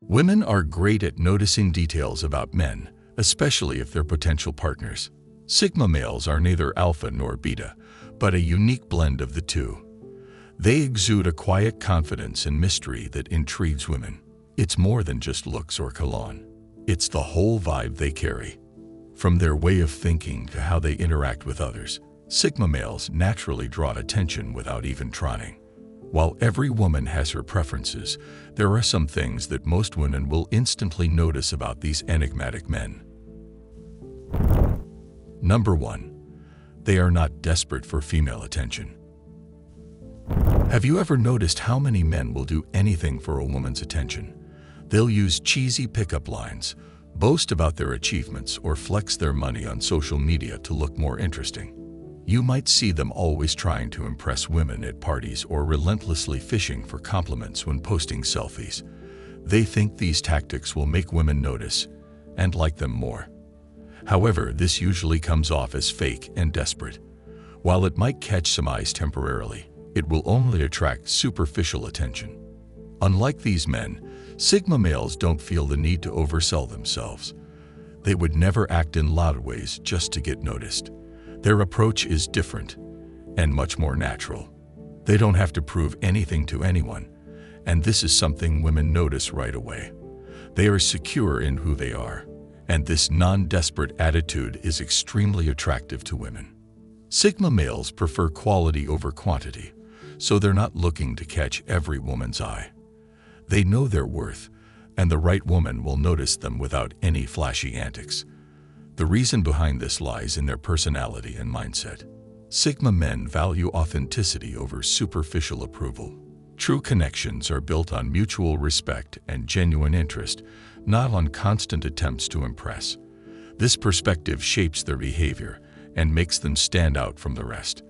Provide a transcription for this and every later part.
Women are great at noticing details about men, especially if they're potential partners. Sigma males are neither alpha nor beta, but a unique blend of the two. They exude a quiet confidence and mystery that intrigues women. It's more than just looks or cologne. It's the whole vibe they carry. From their way of thinking to how they interact with others, Sigma males naturally draw attention without even trying. While every woman has her preferences, there are some things that most women will instantly notice about these enigmatic men. Number 1. They are not desperate for female attention. Have you ever noticed how many men will do anything for a woman's attention? They'll use cheesy pickup lines, boast about their achievements, or flex their money on social media to look more interesting. You might see them always trying to impress women at parties or relentlessly fishing for compliments when posting selfies. They think these tactics will make women notice and like them more. However, this usually comes off as fake and desperate. While it might catch some eyes temporarily, it will only attract superficial attention. Unlike these men, Sigma males don't feel the need to oversell themselves. They would never act in loud ways just to get noticed. Their approach is different and much more natural. They don't have to prove anything to anyone, and this is something women notice right away. They are secure in who they are, and this non-desperate attitude is extremely attractive to women. Sigma males prefer quality over quantity, so they're not looking to catch every woman's eye. They know their worth, and the right woman will notice them without any flashy antics. The reason behind this lies in their personality and mindset. Sigma men value authenticity over superficial approval. True connections are built on mutual respect and genuine interest, not on constant attempts to impress. This perspective shapes their behavior and makes them stand out from the rest.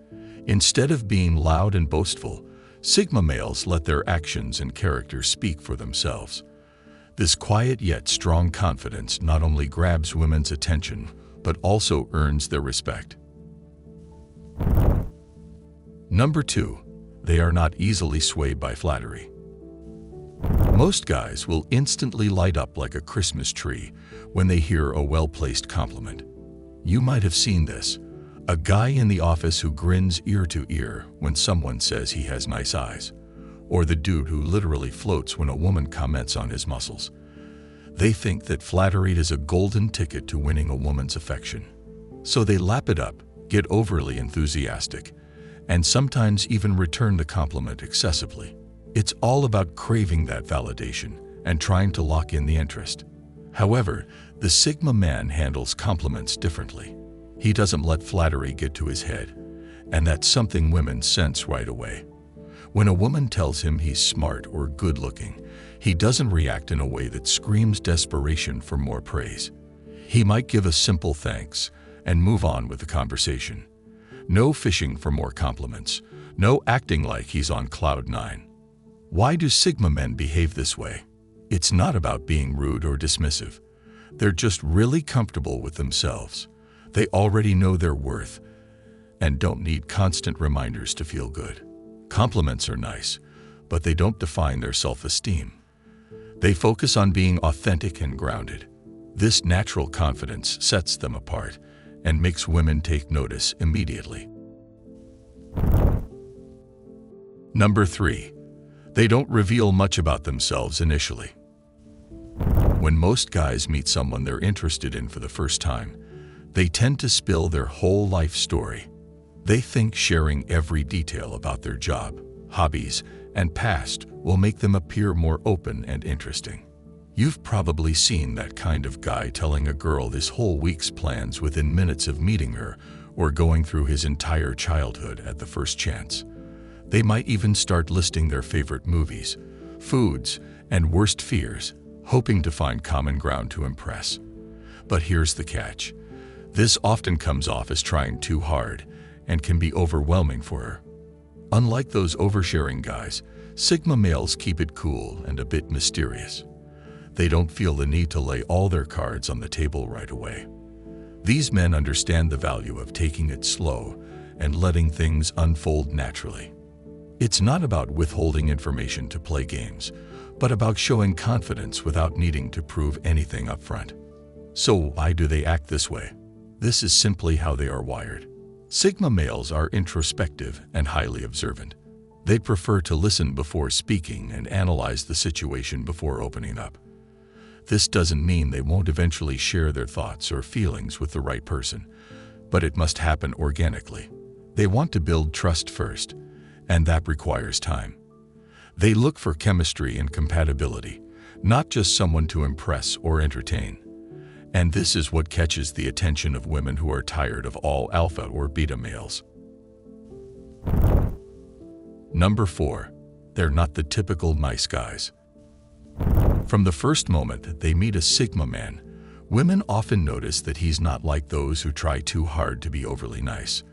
Instead of being loud and boastful, Sigma males let their actions and character speak for themselves. This quiet yet strong confidence not only grabs women's attention, but also earns their respect. Number 2. They are not easily swayed by flattery. Most guys will instantly light up like a Christmas tree when they hear a well-placed compliment. You might have seen this. A guy in the office who grins ear to ear when someone says he has nice eyes. Or the dude who literally floats when a woman comments on his muscles. They think that flattery is a golden ticket to winning a woman's affection. So they lap it up, get overly enthusiastic, and sometimes even return the compliment excessively. It's all about craving that validation and trying to lock in the interest. However, the Sigma man handles compliments differently. He doesn't let flattery get to his head, and that's something women sense right away. When a woman tells him he's smart or good-looking, he doesn't react in a way that screams desperation for more praise. He might give a simple thanks and move on with the conversation. No fishing for more compliments, no acting like he's on cloud 9. Why do Sigma men behave this way? It's not about being rude or dismissive. They're just really comfortable with themselves. They already know their worth and don't need constant reminders to feel good. Compliments are nice, but they don't define their self-esteem. They focus on being authentic and grounded. This natural confidence sets them apart and makes women take notice immediately. Number 3. They don't reveal much about themselves initially. When most guys meet someone they're interested in for the first time, they tend to spill their whole life story. They think sharing every detail about their job, hobbies, and past will make them appear more open and interesting. You've probably seen that kind of guy telling a girl his whole week's plans within minutes of meeting her, or going through his entire childhood at the first chance. They might even start listing their favorite movies, foods, and worst fears, hoping to find common ground to impress. But here's the catch. This often comes off as trying too hard and can be overwhelming for her. Unlike those oversharing guys, Sigma males keep it cool and a bit mysterious. They don't feel the need to lay all their cards on the table right away. These men understand the value of taking it slow and letting things unfold naturally. It's not about withholding information to play games, but about showing confidence without needing to prove anything up front. So why do they act this way? This is simply how they are wired. Sigma males are introspective and highly observant. They prefer to listen before speaking and analyze the situation before opening up. This doesn't mean they won't eventually share their thoughts or feelings with the right person, but it must happen organically. They want to build trust first, and that requires time. They look for chemistry and compatibility, not just someone to impress or entertain. And this is what catches the attention of women who are tired of all alpha or beta males. Number 4. They're not the typical nice guys. From the first moment they meet a Sigma man, women often notice that he's not like those who try too hard to be overly nice.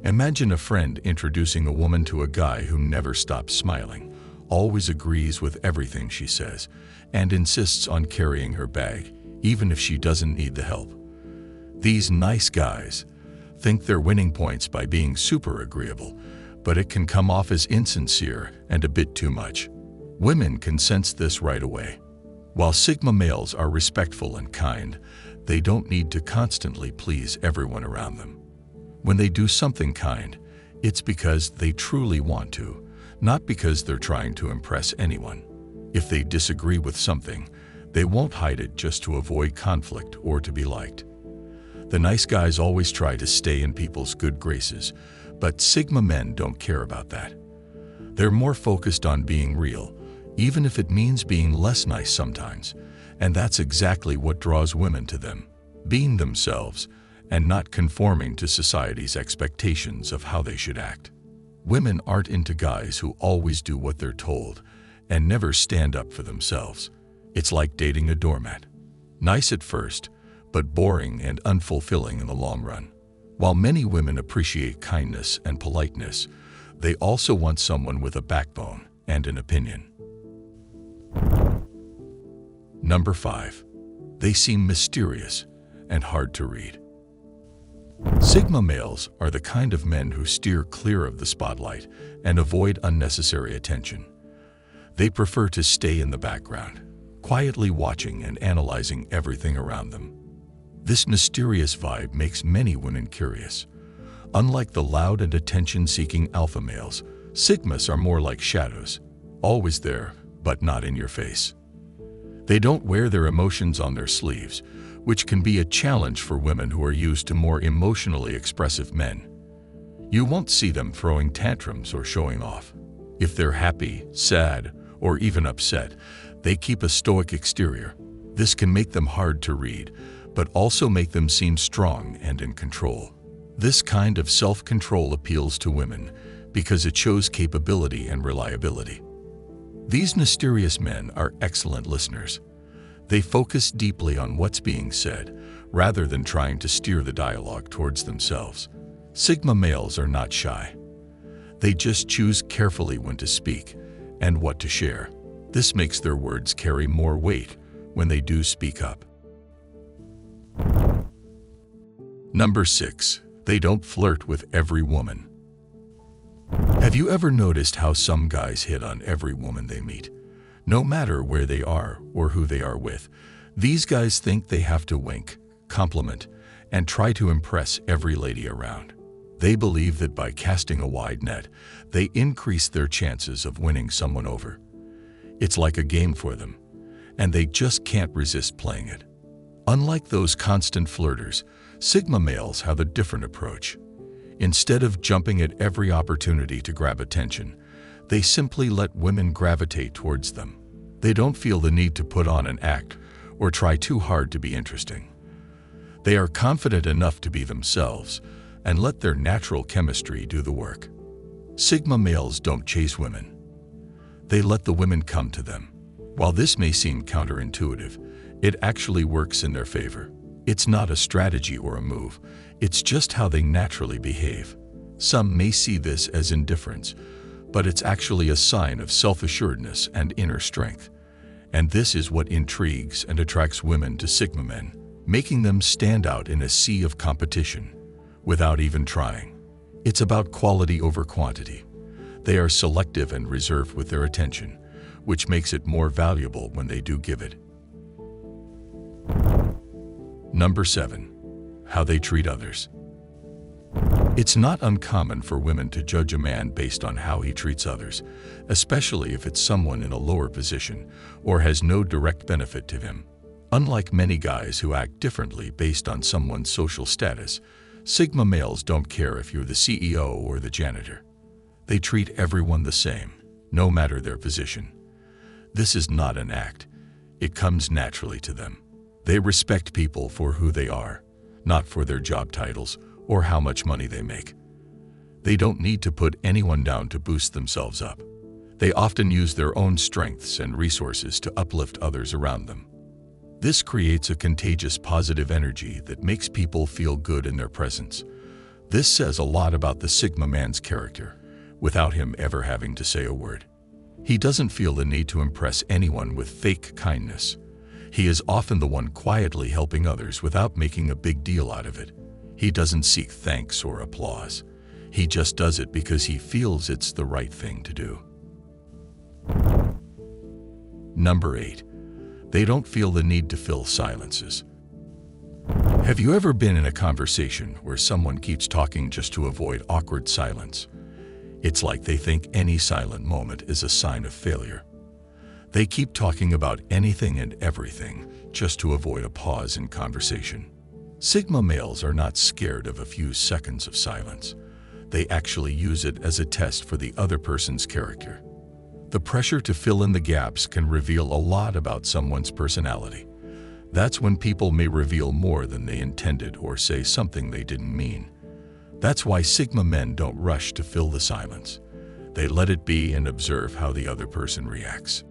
Imagine a friend introducing a woman to a guy who never stops smiling, always agrees with everything she says, and insists on carrying her bag, even if she doesn't need the help. These nice guys think they're winning points by being super agreeable, but it can come off as insincere and a bit too much. Women can sense this right away. While Sigma males are respectful and kind, they don't need to constantly please everyone around them. When they do something kind, it's because they truly want to, not because they're trying to impress anyone. If they disagree with something, they won't hide it just to avoid conflict or to be liked. The nice guys always try to stay in people's good graces, but Sigma men don't care about that. They're more focused on being real, even if it means being less nice sometimes, and that's exactly what draws women to them, being themselves and not conforming to society's expectations of how they should act. Women aren't into guys who always do what they're told and never stand up for themselves. It's like dating a doormat. Nice at first, but boring and unfulfilling in the long run. While many women appreciate kindness and politeness, they also want someone with a backbone and an opinion. Number 5. They seem mysterious and hard to read. Sigma males are the kind of men who steer clear of the spotlight and avoid unnecessary attention. They prefer to stay in the background, quietly watching and analyzing everything around them. This mysterious vibe makes many women curious. Unlike the loud and attention-seeking alpha males, Sigmas are more like shadows, always there, but not in your face. They don't wear their emotions on their sleeves, which can be a challenge for women who are used to more emotionally expressive men. You won't see them throwing tantrums or showing off. If they're happy, sad, or even upset, they keep a stoic exterior. This can make them hard to read, but also make them seem strong and in control. This kind of self-control appeals to women because it shows capability and reliability. These mysterious men are excellent listeners. They focus deeply on what's being said, rather than trying to steer the dialogue towards themselves. Sigma males are not shy. They just choose carefully when to speak and what to share. This makes their words carry more weight when they do speak up. Number 6. They don't flirt with every woman. Have you ever noticed how some guys hit on every woman they meet? No matter where they are or who they are with, these guys think they have to wink, compliment, and try to impress every lady around. They believe that by casting a wide net, they increase their chances of winning someone over. It's like a game for them, and they just can't resist playing it. Unlike those constant flirters, Sigma males have a different approach. Instead of jumping at every opportunity to grab attention, they simply let women gravitate towards them. They don't feel the need to put on an act or try too hard to be interesting. They are confident enough to be themselves and let their natural chemistry do the work. Sigma males don't chase women. They let the women come to them. While this may seem counterintuitive, it actually works in their favor. It's not a strategy or a move, it's just how they naturally behave. Some may see this as indifference, but it's actually a sign of self-assuredness and inner strength. And this is what intrigues and attracts women to Sigma men, making them stand out in a sea of competition without even trying. It's about quality over quantity. They are selective and reserved with their attention, which makes it more valuable when they do give it. Number 7. How they treat others. It's not uncommon for women to judge a man based on how he treats others, especially if it's someone in a lower position or has no direct benefit to him. Unlike many guys who act differently based on someone's social status, Sigma males don't care if you're the CEO or the janitor. They treat everyone the same, no matter their position. This is not an act. It comes naturally to them. They respect people for who they are, not for their job titles or how much money they make. They don't need to put anyone down to boost themselves up. They often use their own strengths and resources to uplift others around them. This creates a contagious positive energy that makes people feel good in their presence. This says a lot about the Sigma man's character, without him ever having to say a word. He doesn't feel the need to impress anyone with fake kindness. He is often the one quietly helping others without making a big deal out of it. He doesn't seek thanks or applause. He just does it because he feels it's the right thing to do. Number 8. They don't feel the need to fill silences. Have you ever been in a conversation where someone keeps talking just to avoid awkward silence? It's like they think any silent moment is a sign of failure. They keep talking about anything and everything just to avoid a pause in conversation. Sigma males are not scared of a few seconds of silence. They actually use it as a test for the other person's character. The pressure to fill in the gaps can reveal a lot about someone's personality. That's when people may reveal more than they intended or say something they didn't mean. That's why Sigma men don't rush to fill the silence. They let it be and observe how the other person reacts.